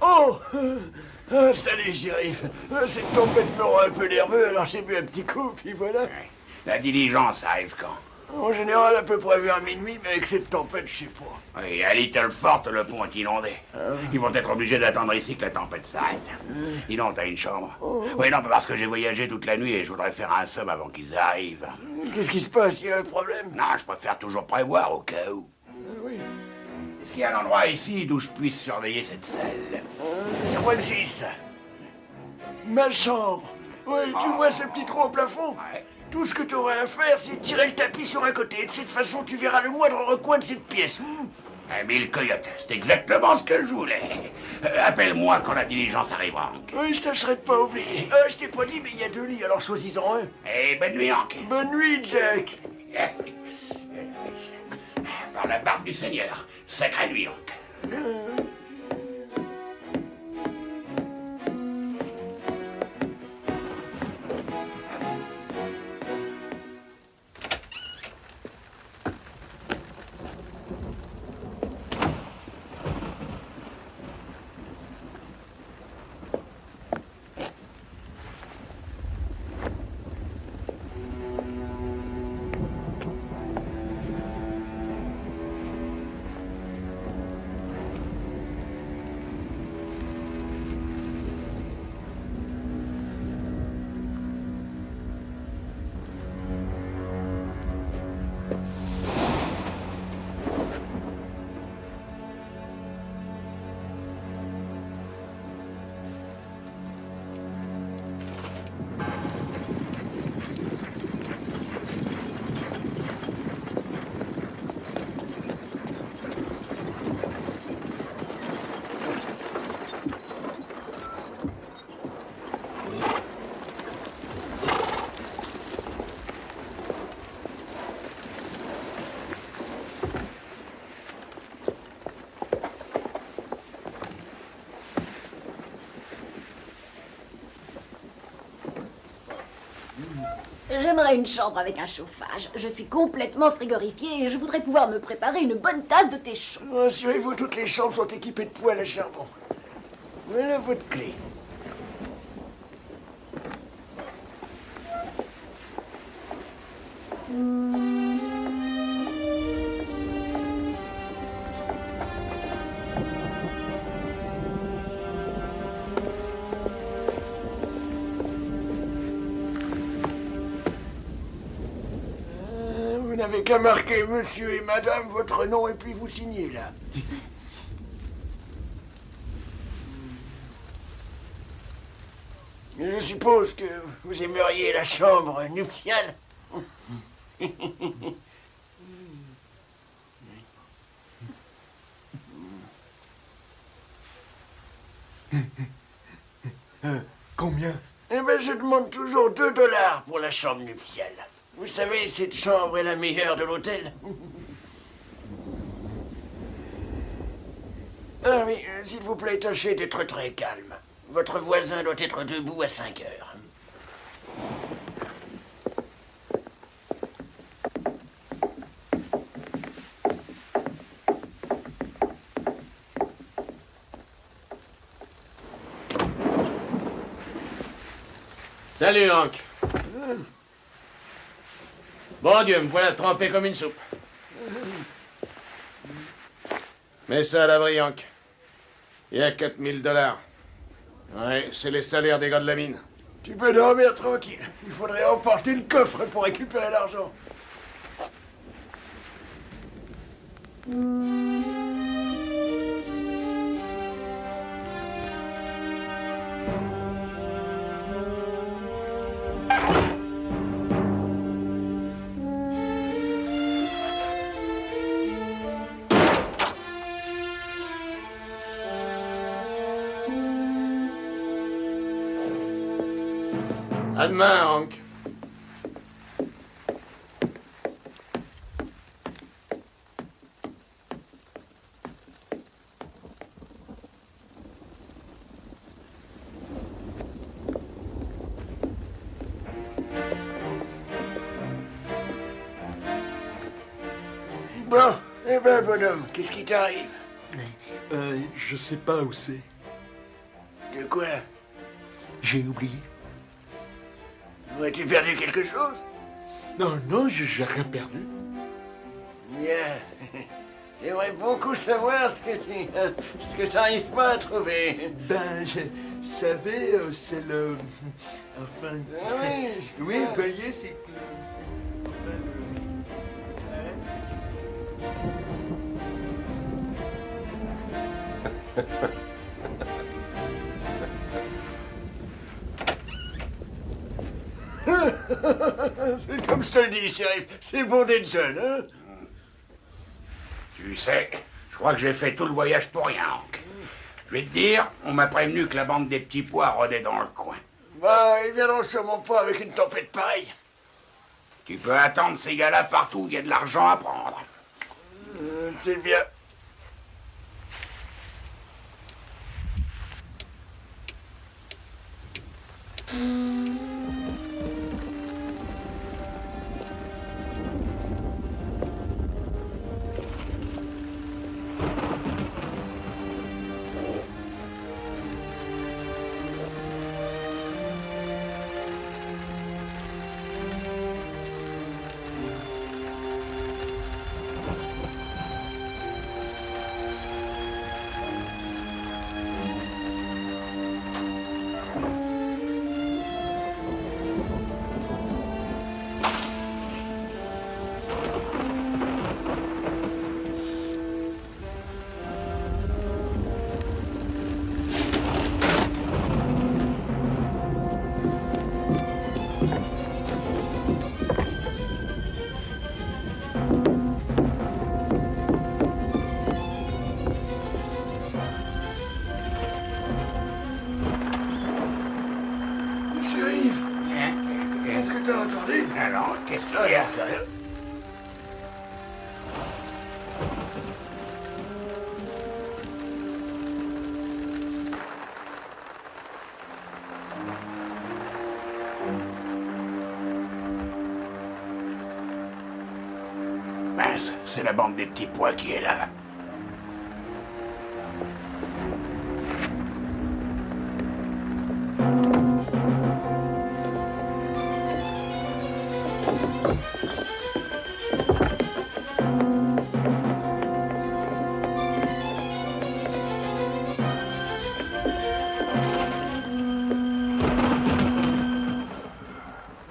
Oh salut, shérif. Cette tempête me rend un peu nerveux, alors j'ai bu un petit coup, puis voilà. Ouais. La diligence arrive quand? En général, à peu près vers minuit, mais avec cette tempête, je sais pas. Oui, à Little Fort, le pont est inondé. Ils vont être obligés d'attendre ici que la tempête s'arrête. Dis donc, t'as une chambre? Oui, non, parce que j'ai voyagé toute la nuit et je voudrais faire un somme avant qu'ils arrivent. Qu'est-ce qui se passe? Il y a un problème? Non, je préfère toujours prévoir au cas où. Oui. Est-ce qu'il y a un endroit ici d'où je puisse surveiller cette salle? Je crois que c'est ça. Ma chambre. Oui, tu vois ce petit trou au plafond? Ouais. Tout ce que tu aurais à faire, c'est tirer le tapis sur un côté. De cette façon, tu verras le moindre recoin de cette pièce. Mille coyotes, c'est exactement ce que je voulais. Appelle-moi quand la diligence arrivera, Hank. Oui, je tâcherai de pas oublier. Je t'ai pas dit, mais il y a 2 lits, alors choisis-en un. Et bonne nuit, Hank. Bonne nuit, Jack. Par la barbe du Seigneur, sacrée nuit, Hank. J'aimerais une chambre avec un chauffage. Je suis complètement frigorifiée et je voudrais pouvoir me préparer une bonne tasse de thé chaud. Rassurez-vous, toutes les chambres sont équipées de poêles à charbon. Voilà votre clé. Vous n'avez qu'à marquer monsieur et madame votre nom et puis vous signez là. Je suppose que vous aimeriez la chambre nuptiale. Combien? Eh ben, je demande toujours $2 pour la chambre nuptiale. Vous savez, cette chambre est la meilleure de l'hôtel. Ah oui, s'il vous plaît, tâchez d'être très calme. Votre voisin doit être debout à 5 heures. Salut, Hank. Bon Dieu, me voilà trempé comme une soupe. Mets ça à l'abri, Hank. Il y a $4000. Ouais, c'est les salaires des gars de la mine. Tu peux dormir tranquille. Il faudrait emporter le coffre pour récupérer l'argent. À demain, Hank. Bon, eh ben, bonhomme, qu'est-ce qui t'arrive? Je sais pas où c'est. De quoi? J'ai oublié. As-tu perdu quelque chose? Non, non, j'ai rien perdu. Bien. J'aimerais beaucoup savoir ce que tu n'arrives pas à trouver. Ben, vous savez, c'est le... Enfin... Ah oui. Oui, vous voyez, c'est que... Enfin, C'est comme je te le dis, shérif, c'est bon d'être jeune, hein? Tu sais, je crois que j'ai fait tout le voyage pour rien, Hank. Je vais te dire, on m'a prévenu que la bande des petits pois rôdait dans le coin. Bah, ils viendront sûrement pas avec une tempête pareille. Tu peux attendre ces gars-là partout où il y a de l'argent à prendre. C'est bien. Shérif, est-ce que t'as entendu? Alors, qu'est-ce qu'il Ah, y a? j'en sais rien. Mince, c'est la bande des petits pois qui est là.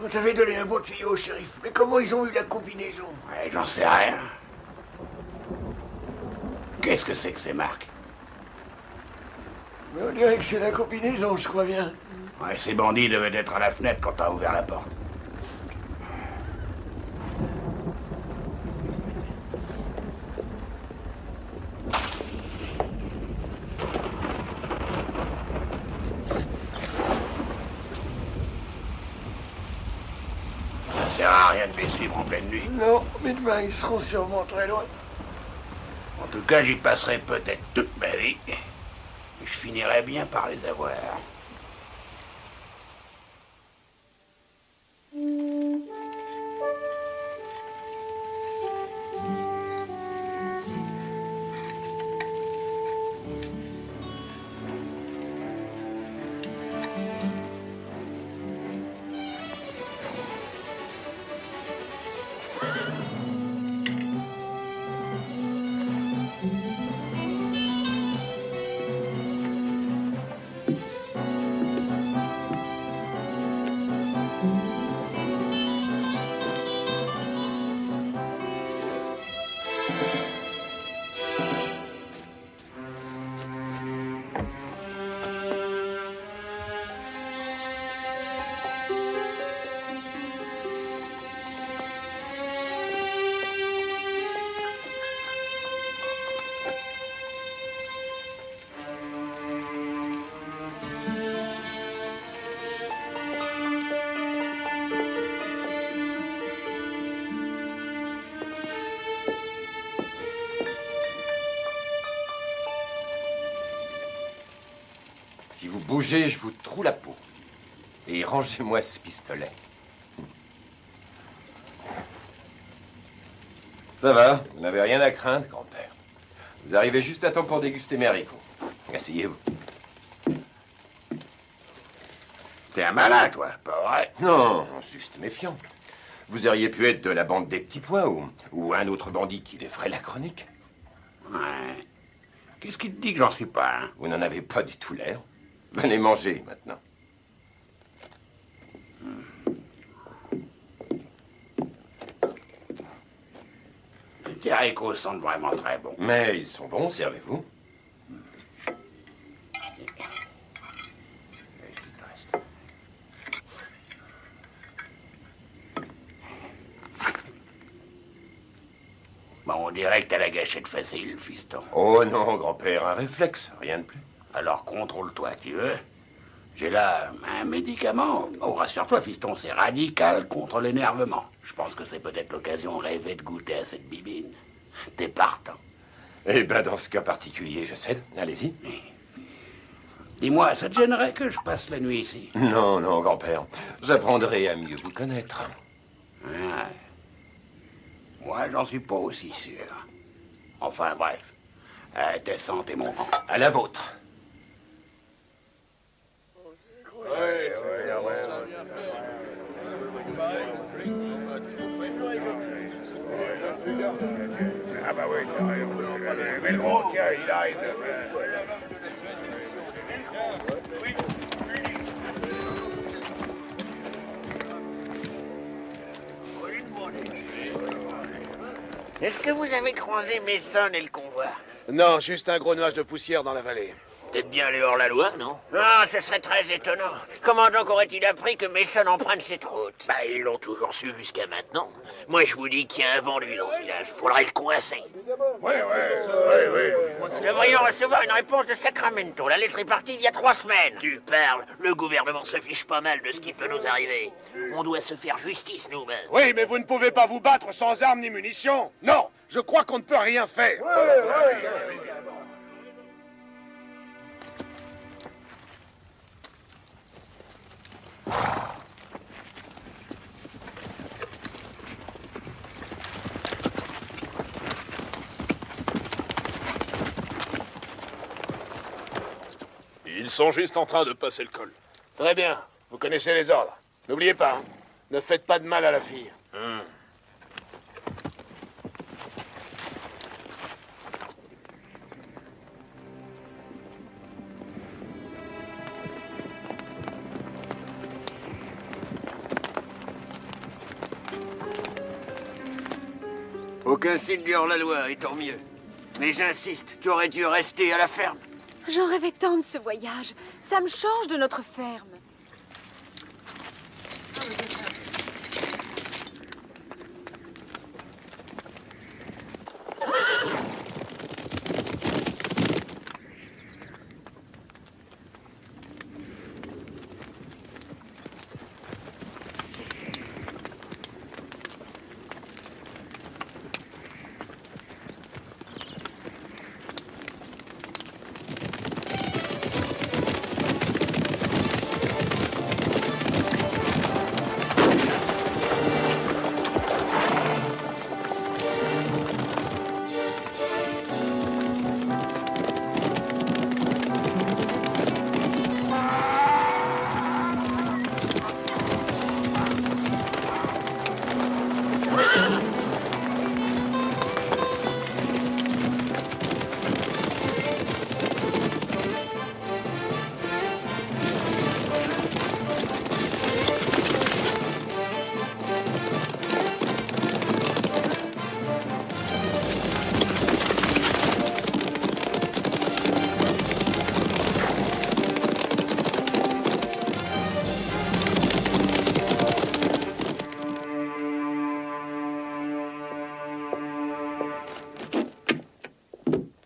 On t'avait donné un bon tuyau, shérif. Mais comment ils ont eu la combinaison? Ouais, j'en sais rien. Qu'est-ce que c'est que ces marques? Mais on dirait que c'est la combinaison, je crois bien. Ouais, ces bandits devaient être à la fenêtre quand t'as ouvert la porte. Ça sert à rien de les suivre en pleine nuit. Non, mais demain, ils seront sûrement très loin. En tout cas, j'y passerai peut-être toute ma vie. Et je finirai bien par les avoir. Si vous bougez, je vous troue la peau. Et rangez-moi ce pistolet. Ça va, vous n'avez rien à craindre, grand-père. Vous arrivez juste à temps pour déguster mes haricots. Asseyez-vous. T'es un malin, toi, pas vrai? Non, juste méfiant. Vous auriez pu être de la bande des petits pois ou un autre bandit qui les ferait la chronique. Ouais. Qu'est-ce qui te dit que j'en suis pas, hein? Vous n'en avez pas du tout l'air. Venez manger, maintenant. Tes haricots sentent vraiment très bons. Mais ils sont bons, servez-vous. Bon, on dirait que t'as la gâchette facile, fiston. Oh non, grand-père, un réflexe, rien de plus. Alors contrôle-toi, tu veux? J'ai là un médicament. Oh, rassure-toi, fiston, c'est radical contre l'énervement. Je pense que c'est peut-être l'occasion rêvée de goûter à cette bibine. T'es partant. Eh ben, dans ce cas particulier, je cède. Allez-y. Dis-moi, ça te gênerait que je passe la nuit ici? Non, non, grand-père. J'apprendrai à mieux vous connaître. Ouais. Moi, j'en suis pas aussi sûr. Enfin, bref. Tes santé et mon rang. À la vôtre. Ah bah oui, mais le gros, tiens, il arrive. Est-ce que vous avez croisé Mason et le convoi? Non, juste un gros nuage de poussière dans la vallée. Peut-être bien les hors-la-loi, non? Ah, ce serait très étonnant. Comment donc aurait-il appris que Mason emprunte cette route? Bah, ils l'ont toujours su jusqu'à maintenant. Moi, je vous dis qu'il y a un vendu dans ce village. Faudrait le coincer. Oui. Nous devrions recevoir une réponse de Sacramento. La lettre est partie il y a 3 semaines. Tu parles. Le gouvernement se fiche pas mal de ce qui peut nous arriver. On doit se faire justice nous-mêmes. Oui, mais vous ne pouvez pas vous battre sans armes ni munitions. Non, je crois qu'on ne peut rien faire. Ils sont juste en train de passer le col. Très bien, vous connaissez les ordres. N'oubliez pas, hein, ne faites pas de mal à la fille. Aucun signe du hors-la-loi, et tant mieux. Mais j'insiste, tu aurais dû rester à la ferme. J'en rêvais tant de ce voyage. Ça me change de notre ferme.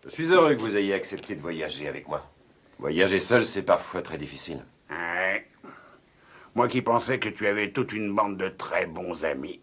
Je suis heureux que vous ayez accepté de voyager avec moi. Voyager seul, c'est parfois très difficile. Ouais. Moi qui pensais que tu avais toute une bande de très bons amis.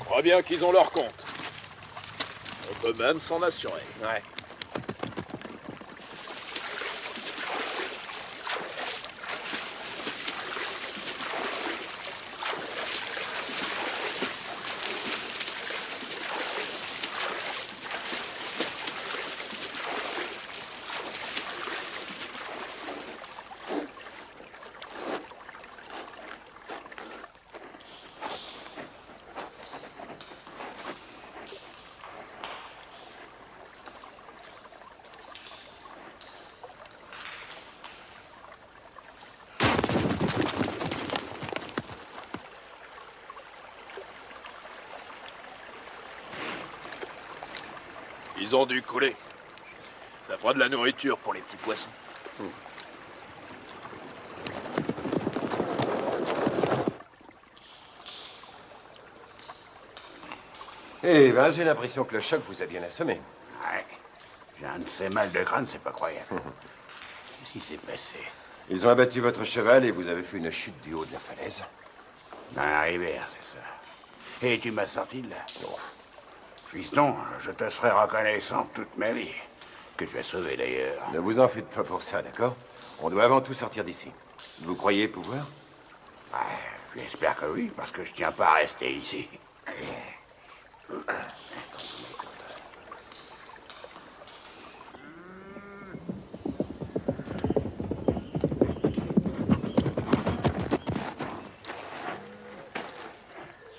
crois bien qu'ils ont leur compte. On peut même s'en assurer. Ouais. Ils ont dû couler. Ça fera de la nourriture pour les petits poissons. Eh ben, j'ai l'impression que le choc vous a bien assommé. Ouais. J'ai un de ces mal de crâne, c'est pas croyable. Qu'est-ce qui s'est passé? Ils ont abattu votre cheval et vous avez fait une chute du haut de la falaise. Dans la rivière, c'est ça. Et tu m'as sorti de là. Oh. Fiston, je te serai reconnaissant toute ma vie. Que tu as sauvé d'ailleurs. Ne vous en faites pas pour ça, d'accord? On doit avant tout sortir d'ici. Vous croyez pouvoir? Ouais, j'espère que oui, parce que je tiens pas à rester ici.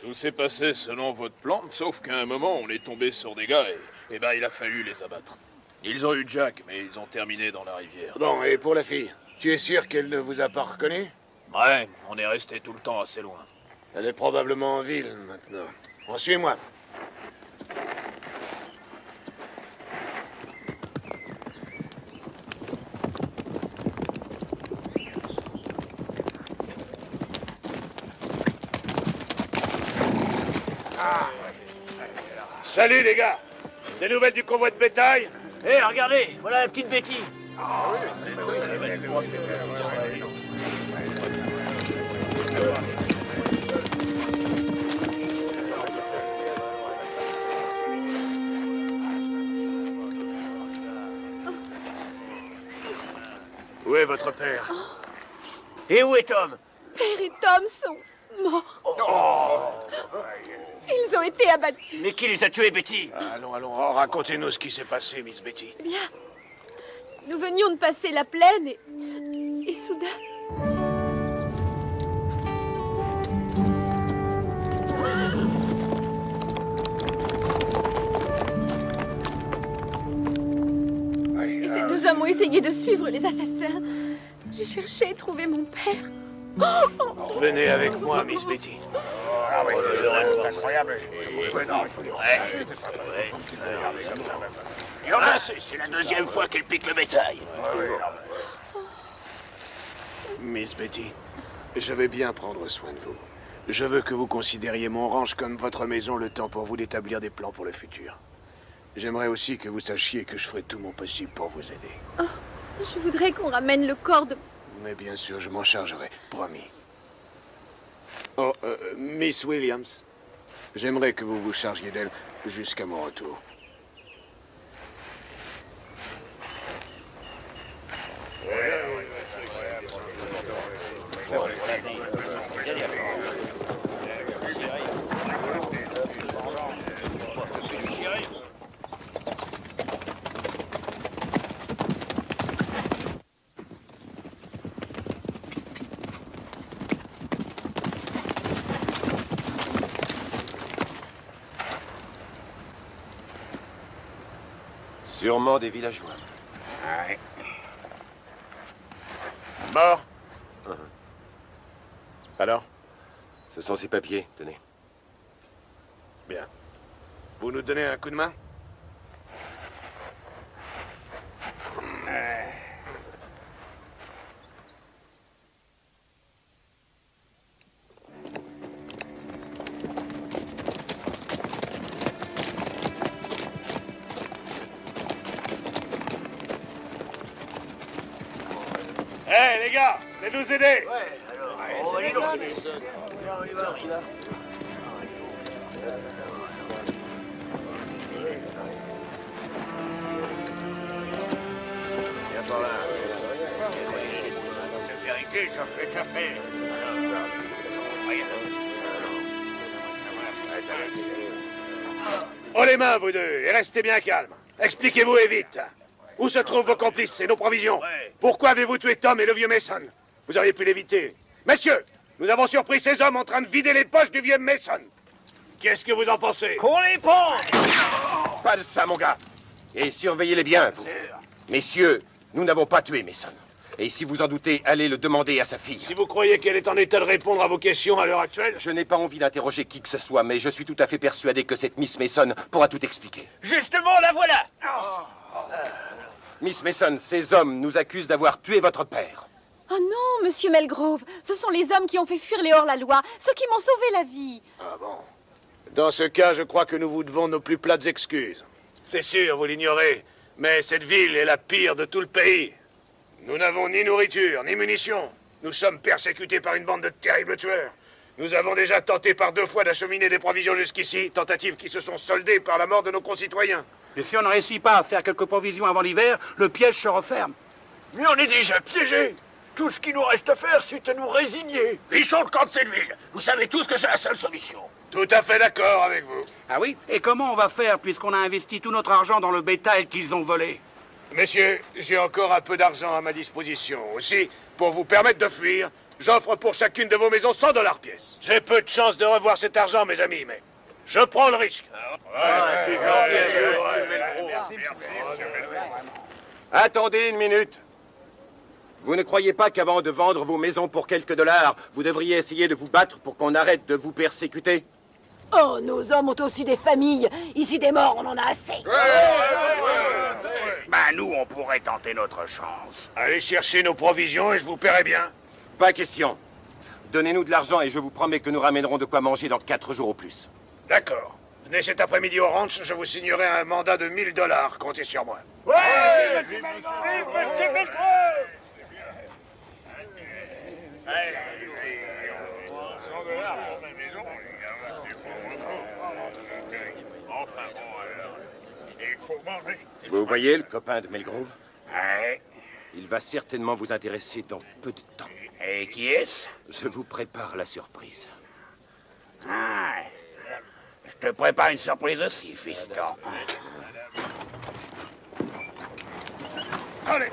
Tout s'est passé selon votre plan, sauf qu'à un moment, on est tombé sur des gars et ben il a fallu les abattre. Ils ont eu Jack, mais ils ont terminé dans la rivière. Bon, et pour la fille, tu es sûr qu'elle ne vous a pas reconnu? Ouais, on est resté tout le temps assez loin. Elle est probablement en ville maintenant. Bon, suis-moi. Salut les gars! Des nouvelles du convoi de bétail? Hé, regardez, voilà la petite Betty. Où est votre père? Et où est Tom? Père et Tom sont morts. Ils ont été abattus. Mais qui les a tués, Betty? Allons, racontez-nous ce qui s'est passé, Miss Betty. Eh bien, nous venions de passer la plaine et soudain... Et ces deux hommes ont essayé de suivre les assassins. J'ai cherché et trouvé mon père. Venez avec moi, Miss Betty. C'est incroyable. Il en a assez, c'est la deuxième fois qu'elle pique le bétail. Miss Betty, je vais bien prendre soin de vous. Je veux que vous considériez mon ranch comme votre maison le temps pour vous d'établir des plans pour le futur. J'aimerais aussi que vous sachiez que je ferai tout mon possible pour vous aider. Oh, je voudrais qu'on ramène le corps de... Mais bien sûr, je m'en chargerai, promis. Oh, Miss Williams, j'aimerais que vous vous chargiez d'elle jusqu'à mon retour. Sûrement des villageois. Ouais. Mort? Alors? Ce sont ces papiers, tenez. Bien. Vous nous donnez un coup de main? Hé, les gars, venez nous aider! Ouais, alors... on va aller dans Si, ça fait, ça fait. Oh les mains, vous deux, et restez bien calmes. Expliquez-vous et vite. Où se trouvent vos complices et nos provisions? Pourquoi avez-vous tué Tom et le vieux Mason? Vous auriez pu l'éviter. Messieurs, nous avons surpris ces hommes en train de vider les poches du vieux Mason. Qu'est-ce que vous en pensez? Qu'on les pende! Pas de ça, mon gars. Et surveillez-les bien, vous. Messieurs, nous n'avons pas tué Mason. Et si vous en doutez, allez le demander à sa fille. Si vous croyez qu'elle est en état de répondre à vos questions à l'heure actuelle... Je n'ai pas envie d'interroger qui que ce soit, mais je suis tout à fait persuadé que cette Miss Mason pourra tout expliquer. Justement, la voilà! Miss Mason, ces hommes nous accusent d'avoir tué votre père. Oh non, monsieur Melgrove, ce sont les hommes qui ont fait fuir les hors-la-loi, ceux qui m'ont sauvé la vie. Ah bon? Dans ce cas, je crois que nous vous devons nos plus plates excuses. C'est sûr, vous l'ignorez, mais cette ville est la pire de tout le pays. Nous n'avons ni nourriture, ni munitions. Nous sommes persécutés par une bande de terribles tueurs. Nous avons déjà tenté par 2 fois d'acheminer des provisions jusqu'ici, tentatives qui se sont soldées par la mort de nos concitoyens. Et si on ne réussit pas à faire quelques provisions avant l'hiver, le piège se referme. Mais on est déjà piégés. Tout ce qu'il nous reste à faire, c'est de nous résigner. Fichons le camp de cette ville. Vous savez tous que c'est la seule solution. Tout à fait d'accord avec vous. Ah oui? Et comment on va faire puisqu'on a investi tout notre argent dans le bétail qu'ils ont volé? Messieurs, j'ai encore un peu d'argent à ma disposition. Aussi, pour vous permettre de fuir, j'offre pour chacune de vos maisons 100 $ pièce. J'ai peu de chance de revoir cet argent, mes amis, mais je prends le risque. Attendez une minute. Vous ne croyez pas qu'avant de vendre vos maisons pour quelques dollars, vous devriez essayer de vous battre pour qu'on arrête de vous persécuter? Oh, nos hommes ont aussi des familles. Ici, des morts, on en a assez. Ben nous, on pourrait tenter notre chance. Allez chercher nos provisions et je vous paierai bien. Pas question. Donnez-nous de l'argent et je vous promets que nous ramènerons de quoi manger dans 4 jours au plus. D'accord. Venez cet après-midi au ranch, je vous signerai un mandat de 1000 $. Comptez sur moi. Vous voyez le copain de Melgrove? Ouais. Il va certainement vous intéresser dans peu de temps. Et qui est-ce? Je vous prépare la surprise. Ah, je te prépare une surprise aussi, fiston. Allez!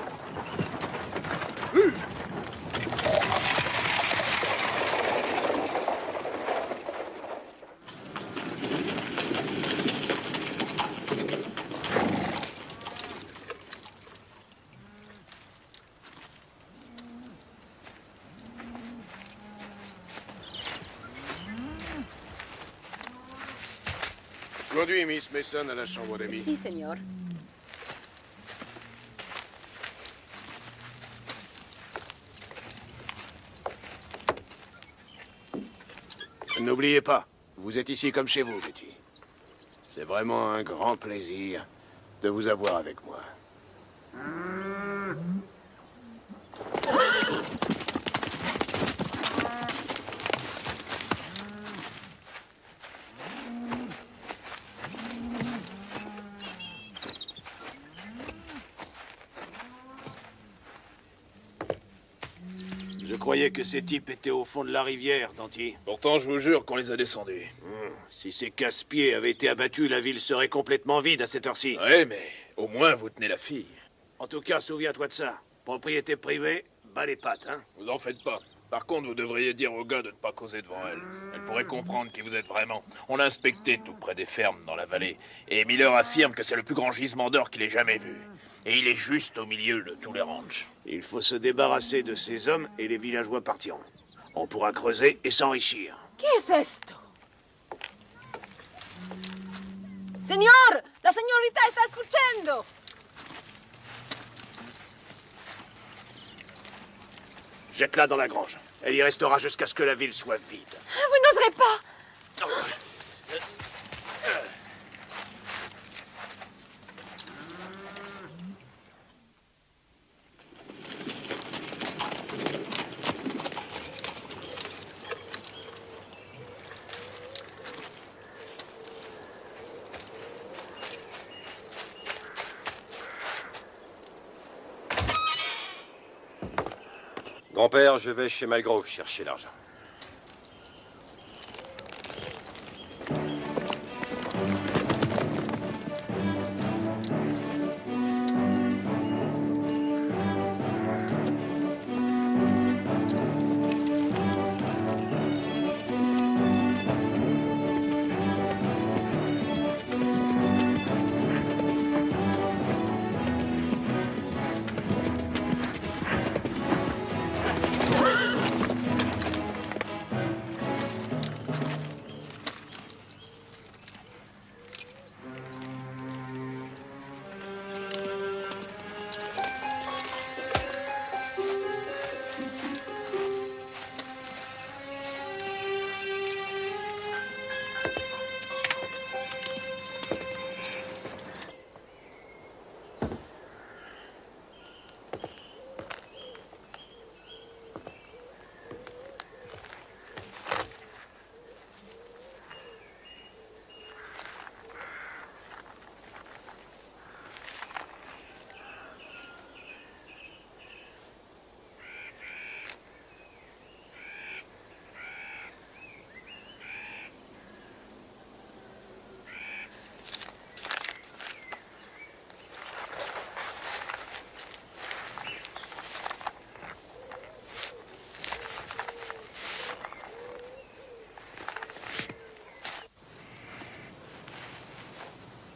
Conduis Miss Mason à la chambre d'amis. Si, señor. N'oubliez pas, vous êtes ici comme chez vous, Betty. C'est vraiment un grand plaisir de vous avoir avec moi. Je croyais que ces types étaient au fond de la rivière, Danty. Pourtant, je vous jure qu'on les a descendus. Si ces casse-pieds avaient été abattus, la ville serait complètement vide à cette heure-ci. Ouais, mais au moins vous tenez la fille. En tout cas, souviens-toi de ça. Propriété privée, bas les pattes, hein. Vous en faites pas. Par contre, vous devriez dire au gars de ne pas causer devant elle. Elle pourrait comprendre qui vous êtes vraiment. On l'a inspecté tout près des fermes dans la vallée. Et Miller affirme que c'est le plus grand gisement d'or qu'il ait jamais vu. Et il est juste au milieu de tous les ranchs. Il faut se débarrasser de ces hommes et les villageois partiront. On pourra creuser et s'enrichir. ¿Qué es esto? Señor, la señorita está escuchando. Jette-la dans la grange. Elle y restera jusqu'à ce que la ville soit vide. Vous n'oserez pas. Grand-père, je vais chez Malgrove chercher l'argent.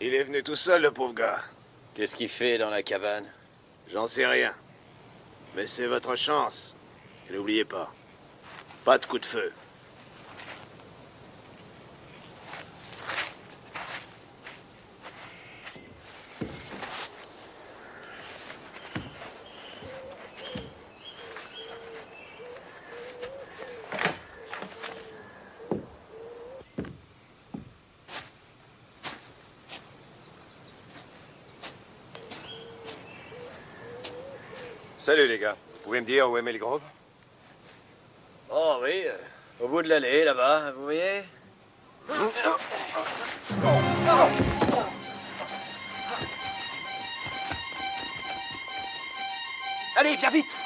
Il est venu tout seul, le pauvre gars. Qu'est-ce qu'il fait dans la cabane? J'en sais rien. Mais c'est votre chance. Et n'oubliez pas, pas de coup de feu. Salut les gars. Vous pouvez me dire où est Malgrove? Oh oui, au bout de l'allée, là-bas, vous voyez? Allez, viens vite!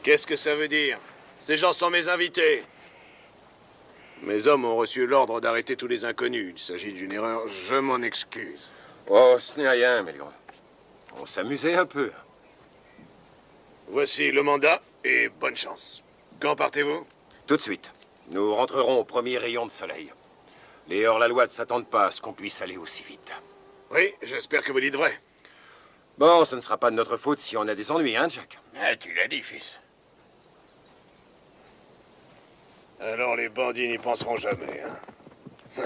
Qu'est-ce que ça veut dire? Ces gens sont mes invités. Mes hommes ont reçu l'ordre d'arrêter tous les inconnus. Il s'agit d'une erreur, je m'en excuse. Oh, ce n'est rien, Malgrove. On s'amusait un peu. Voici le mandat et bonne chance. Quand partez-vous? Tout de suite. Nous rentrerons au premier rayon de soleil. Les hors-la-loi ne s'attendent pas à ce qu'on puisse aller aussi vite. Oui, j'espère que vous dites vrai. Bon, ce ne sera pas de notre faute si on a des ennuis, hein, Jack? Ah, tu l'as dit, fils. Alors les bandits n'y penseront jamais, hein.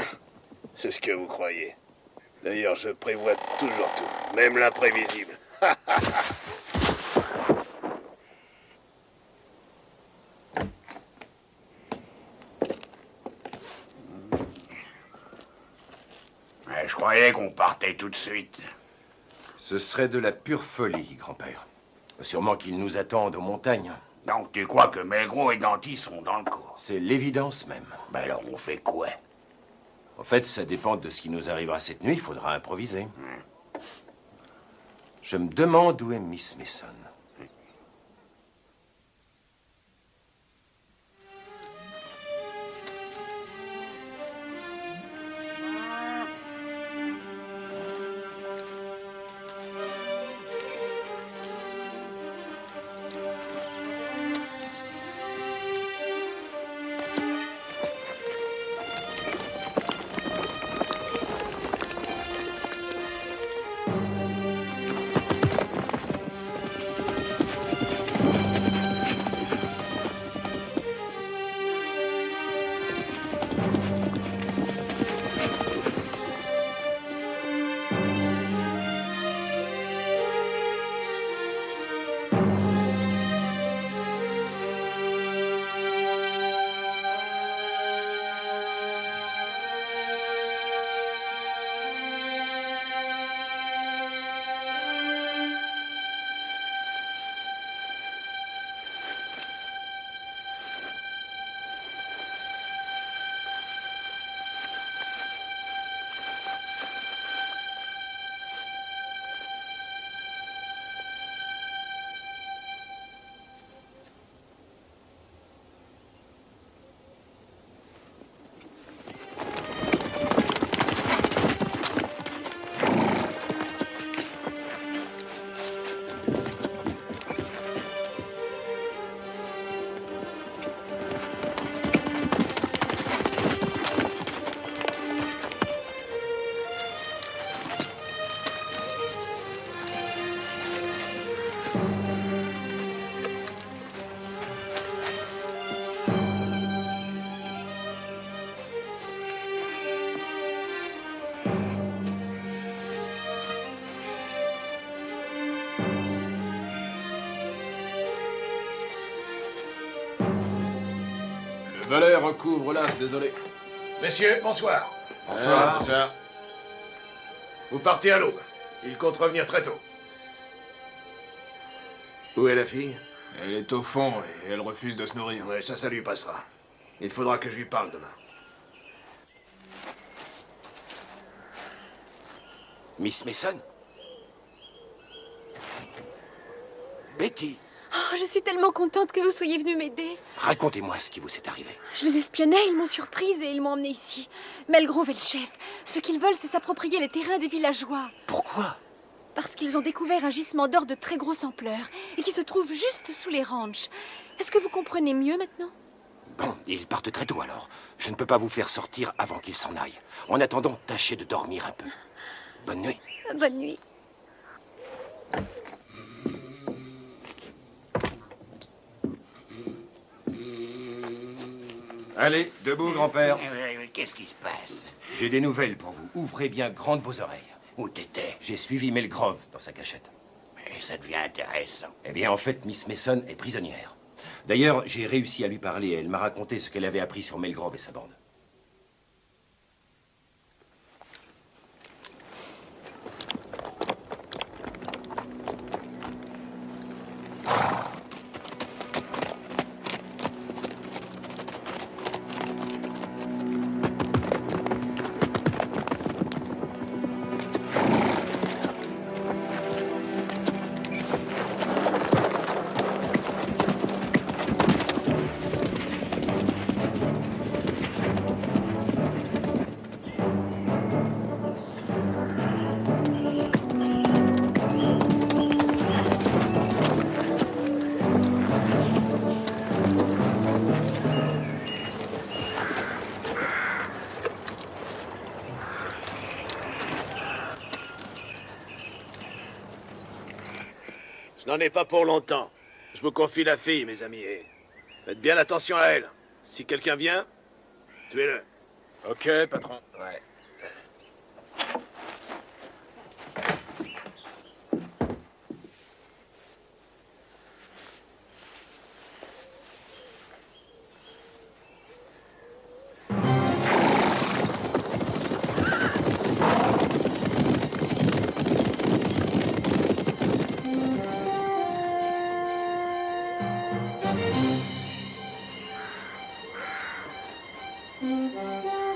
C'est ce que vous croyez. D'ailleurs, je prévois toujours tout, même l'imprévisible. Ouais, je croyais qu'on partait tout de suite. Ce serait de la pure folie, grand-père. Sûrement qu'ils nous attendent aux montagnes. Donc tu crois que Melgros et Danty sont dans le coup? C'est l'évidence même. Ben alors on fait quoi? En fait, ça dépend de ce qui nous arrivera cette nuit. Il faudra improviser. Je me demande où est Miss Mason. Le valet recouvre l'as, désolé. Messieurs, bonsoir. Bonsoir. Bonsoir. Vous partez à l'aube. Il compte revenir très tôt. Où est la fille? Elle est au fond et elle refuse de se nourrir. Ouais, ça lui passera. Il faudra que je lui parle demain. Miss Mason? Betty, Oh, je suis tellement contente que vous soyez venu m'aider. racontez-moi ce qui vous est arrivé. Je les espionnais, ils m'ont surprise et ils m'ont emmenée ici. Melgrove est le chef. Ce qu'ils veulent, c'est s'approprier les terrains des villageois. Pourquoi? Parce qu'ils ont découvert un gisement d'or de très grosse ampleur et qui se trouve juste sous les ranchs. Est-ce que vous comprenez mieux maintenant? Bon, ils partent très tôt alors. Je ne peux pas vous faire sortir avant qu'ils s'en aillent. En attendant, tâchez de dormir un peu. Bonne nuit. Bonne nuit. Allez, debout, grand-père. Qu'est-ce qui se passe? J'ai des nouvelles pour vous. Ouvrez bien grandes vos oreilles. Où t'étais? J'ai suivi Melgrove dans sa cachette. Mais ça devient intéressant. Eh bien, en fait, Miss Mason est prisonnière. D'ailleurs, j'ai réussi à lui parler et elle m'a raconté ce qu'elle avait appris sur Melgrove et sa bande. n'en est pas pour longtemps. Je vous confie la fille, mes amis, et faites bien attention à elle. Si quelqu'un vient, tuez-le. Ok, patron. Ouais.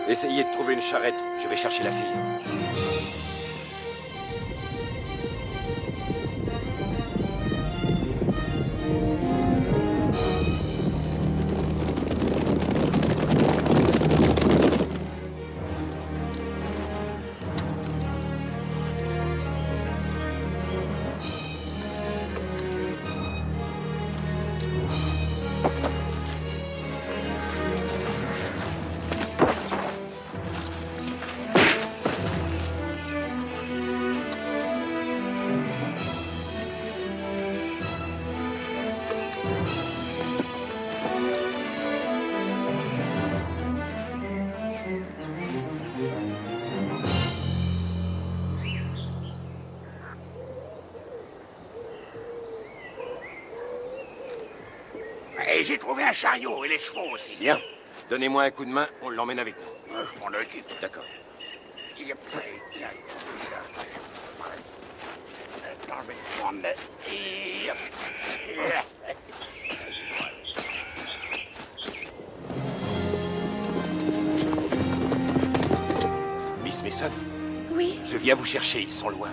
Essayez de trouver une charrette. Je vais chercher la fille. Et j'ai trouvé un chariot et les chevaux aussi. Bien. Donnez-moi un coup de main, on l'emmène avec nous. Je m'en occupe. D'accord. Attends, je vais prendre Miss Mason, Oui. je viens vous chercher, ils sont loin.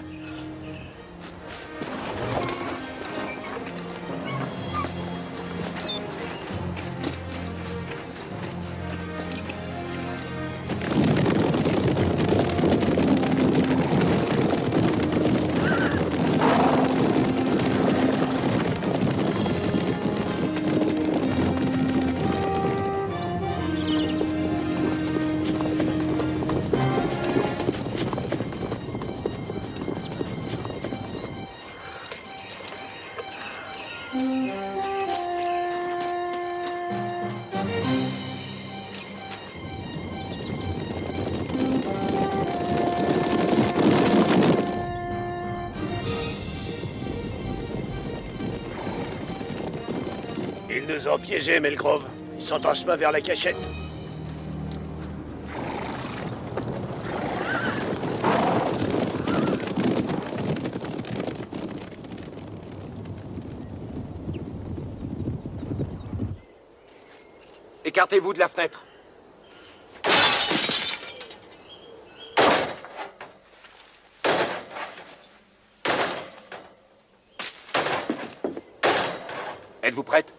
Ils nous ont piégés, Melgrove. Ils sont en chemin vers la cachette. Écartez-vous de la fenêtre. Êtes-vous prête?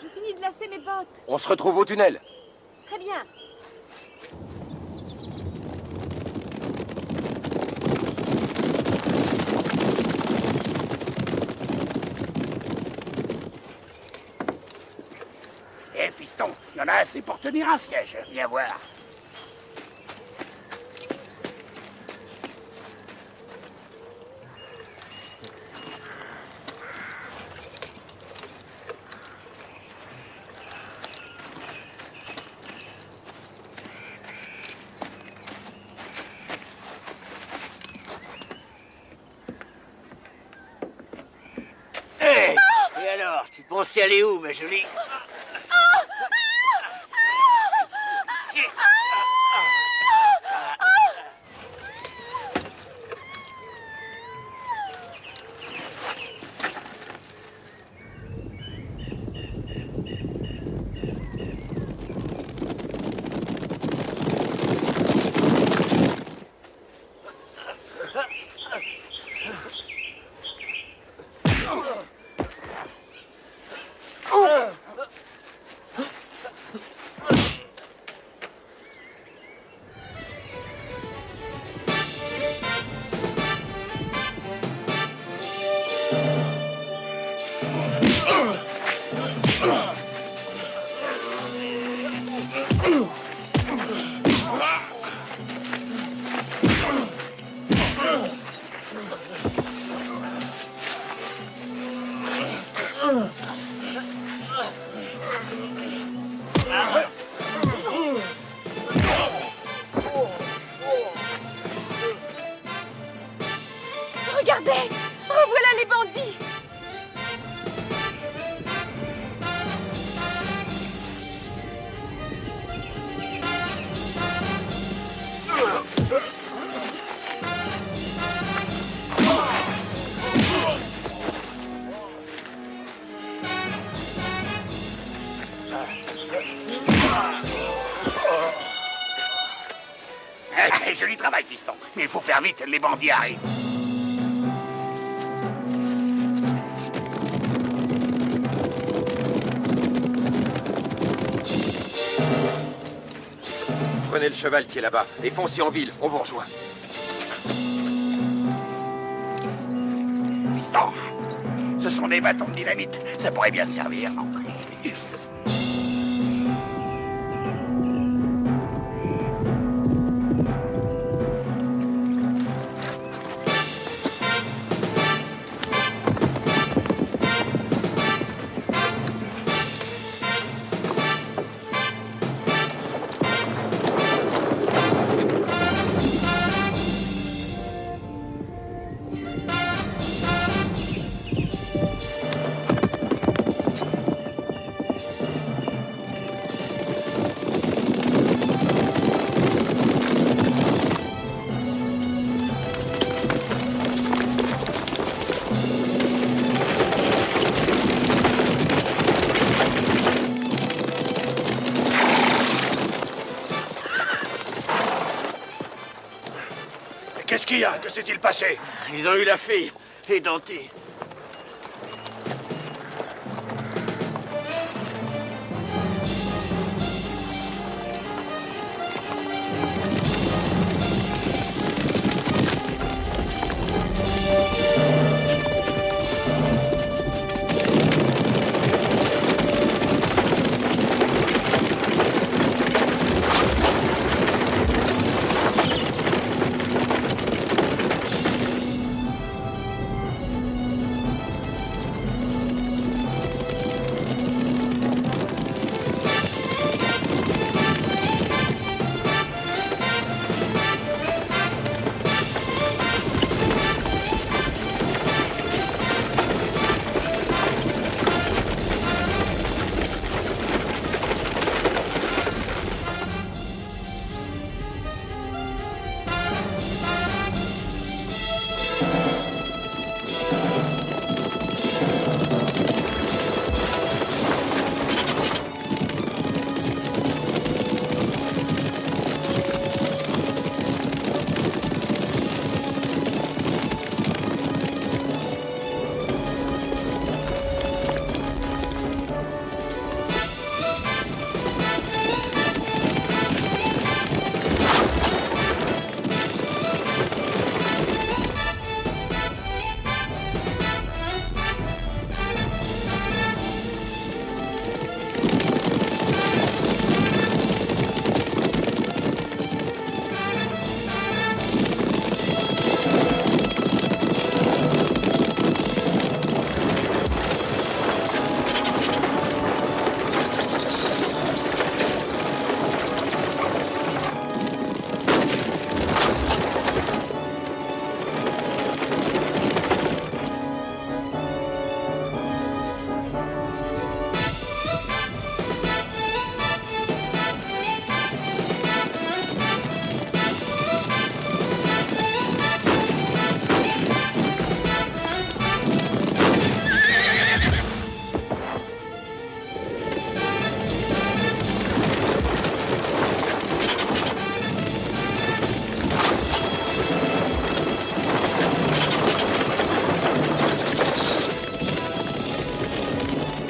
Je finis de lasser mes bottes. On se retrouve au tunnel. Très bien. Eh, fiston, il y en a assez pour tenir un siège. Viens voir. Hé! Et alors, tu pensais aller où, ma jolie? Regardez! Revoilà les bandits! Joli travail, fiston. Mais il faut faire vite, les bandits arrivent. Prenez le cheval qui est là-bas et foncez en ville, on vous rejoint. Fiston, ce sont des bâtons de dynamite. Ça pourrait bien servir, non? Qu'est-ce qu'il y a? Que s'est-il passé? Ils ont eu la fille, édentée.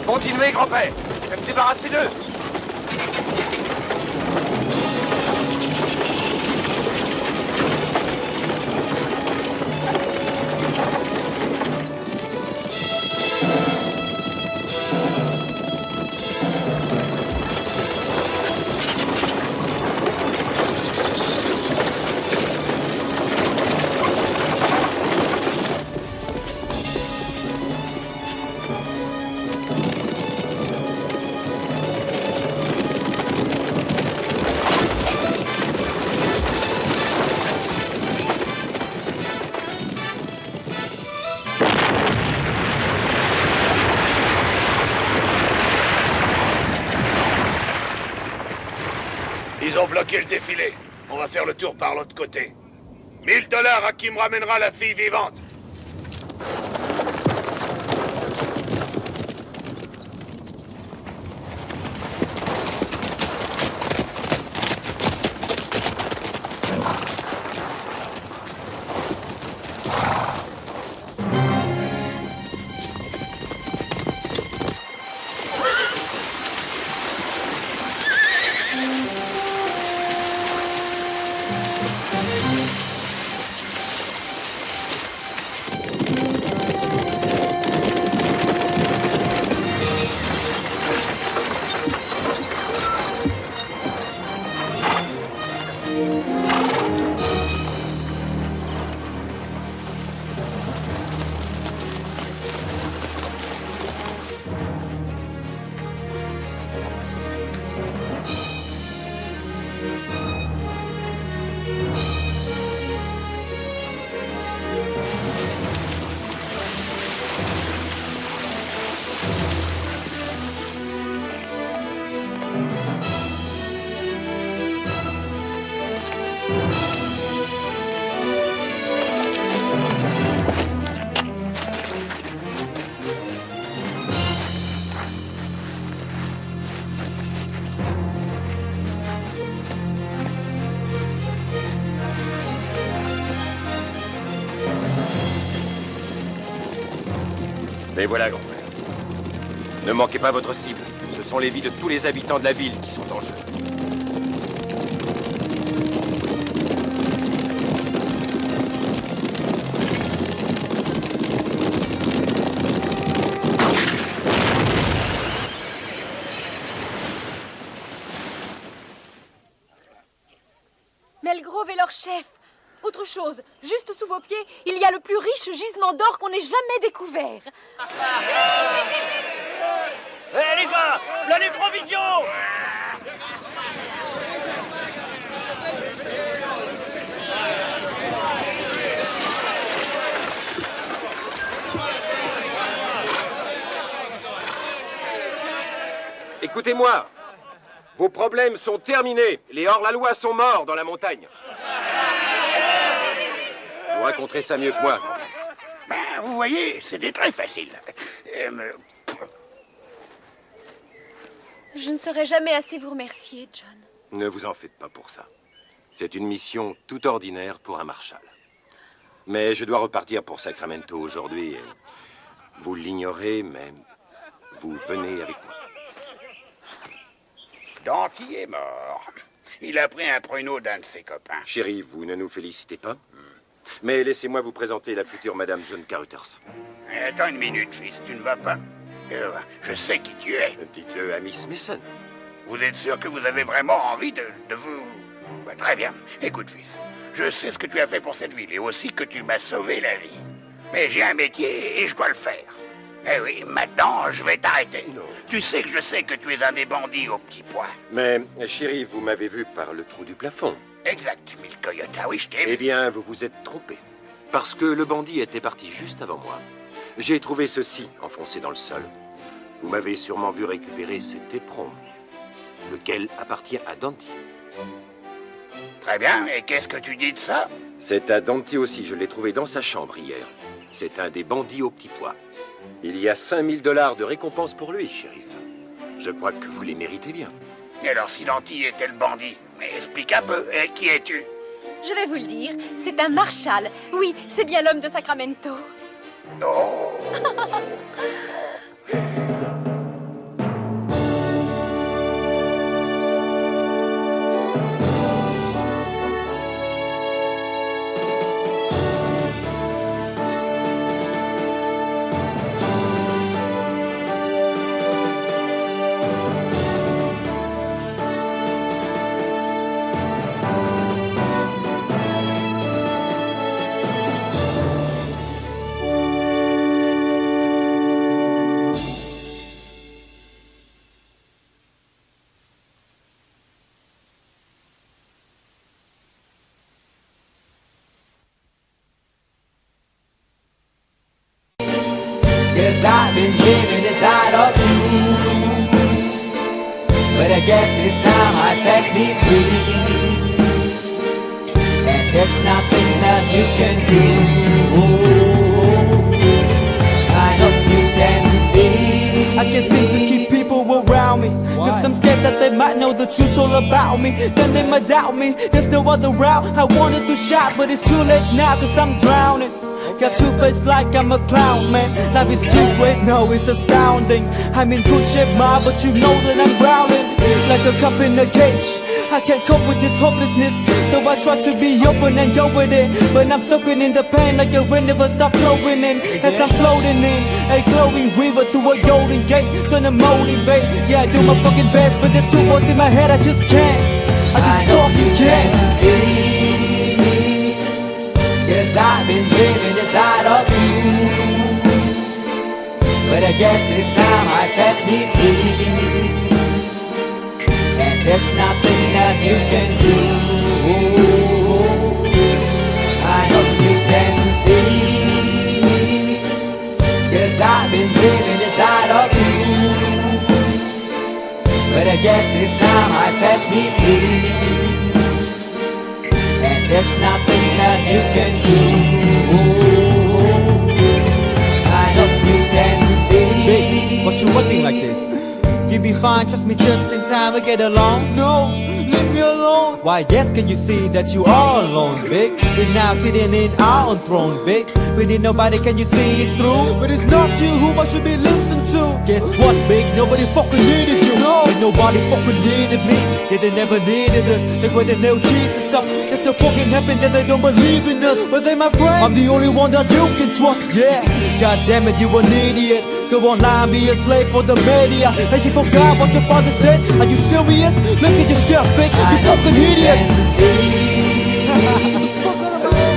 Continuez, grand-père. Je vais me débarrasser d'eux. ont bloqué le défilé. On va faire le tour par l'autre côté. 1000 $ à qui me ramènera la fille vivante. Et voilà, grand-père. Ne manquez pas votre cible. Ce sont les vies de tous les habitants de la ville qui sont en jeu. Melgrove est leur chef. Autre chose, juste sous vos pieds, il y a le plus riche gisement d'or qu'on ait jamais découvert. Hé les gars, voilà les provisions! Écoutez-moi. Vos problèmes sont terminés. Les hors-la-loi sont morts dans la montagne. Vous raconterez ça mieux que moi. Ben, vous voyez, c'était très facile. Je ne saurais jamais assez vous remercier, John. Ne vous en faites pas pour ça. C'est une mission tout ordinaire pour un marshal. Mais je dois repartir pour Sacramento aujourd'hui. Vous l'ignorez, mais vous venez avec moi. Danty est mort. Il a pris un pruneau d'un de ses copains. Chérie, vous ne nous félicitez pas. Mais laissez-moi vous présenter la future Madame John Carruthers. Attends une minute, fils, tu ne vas pas. Je sais qui tu es. Dites-le à Miss Mason. Vous êtes sûr que vous avez vraiment envie de vous... Ouais, très bien. Écoute, fils, je sais ce que tu as fait pour cette ville et aussi que tu m'as sauvé la vie. Mais j'ai un métier et je dois le faire. Eh oui, maintenant, je vais t'arrêter. Non. Tu sais que je sais que tu es un des bandits au petit pois. Mais, chérie, vous m'avez vu par le trou du plafond. Exact, Mille Coyote. Oui, je t'ai vu. Eh bien, vous vous êtes trompé. Parce que le bandit était parti juste avant moi. J'ai trouvé ceci enfoncé dans le sol. Vous m'avez sûrement vu récupérer cet éperon, lequel appartient à Danty. Très bien, et qu'est-ce que tu dis de ça? C'est à Danty aussi, je l'ai trouvé dans sa chambre hier. C'est un des bandits au petit pois. Il y a 5000 $ de récompense pour lui, shérif. Je crois que vous les méritez bien. Et alors, si Danty était le bandit, mais explique un peu, et qui es-tu? Je vais vous le dire, c'est un marshal. Oui, c'est bien l'homme de Sacramento. Oh. Yes, I've been living inside of you, but I guess it's time I I set me free. And there's nothing that you can do. I hope you can see. I can't seem to keep people around me, cause I'm scared that they might know the truth all about me. Then they might doubt me, there's no other route. I wanted to shout, but it's too late now, cause I'm drowning. Got two face like I'm a clown, man. Life is too great, no, it's astounding. I'm in good shape, ma, but you know that I'm drowning like a cup in a cage. I can't cope with this hopelessness, though I try to be open and go with it. But I'm soaking in the pain like the wind never stop flowing in. As I'm floating in a glowing river through a golden gate, trying to motivate. Yeah, I do my fucking best, but there's two voices in my head, I just can't. I just fucking can't. Cause I've been living inside of you. But I guess this time I set me free. And there's nothing that you can do. I hope you can see me. Cause I've been living inside of you. But I guess this time I set me free. And there's nothing that you can do. I hope you can see. Babe, what you looking like this? You be fine, trust me, just in time we get along. No, leave me alone. Why, yes, can you see that you are alone, big? We're now sitting in our own throne, big. We need nobody, can you see it through? But it's not you whom I should be listening to. Guess what, big? Nobody fucking needed you. No, and nobody fucking needed me. Yeah, they never needed us. Like when they nailed Jesus up, there's no fucking heaven that they don't believe in us. But they my friend, I'm the only one that you can trust. Yeah, god damn it, you an idiot. Go online, be a slave for the media. Like you forgot what your father said. Are you serious? Look at yourself, big. You fucking idiots.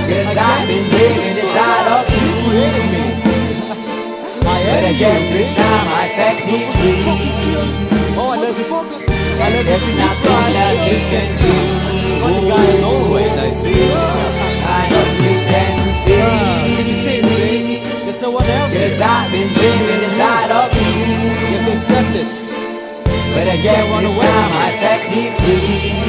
Cause I've been living inside of you. But I guess this time I set me free. Oh, I love this. I love there's nothing that you can do. But the guy is always, I see. I hope you can see. Can you see me? There's no one else. Cause I've been living inside of you. You have to accept it. But I guess this time I set me free.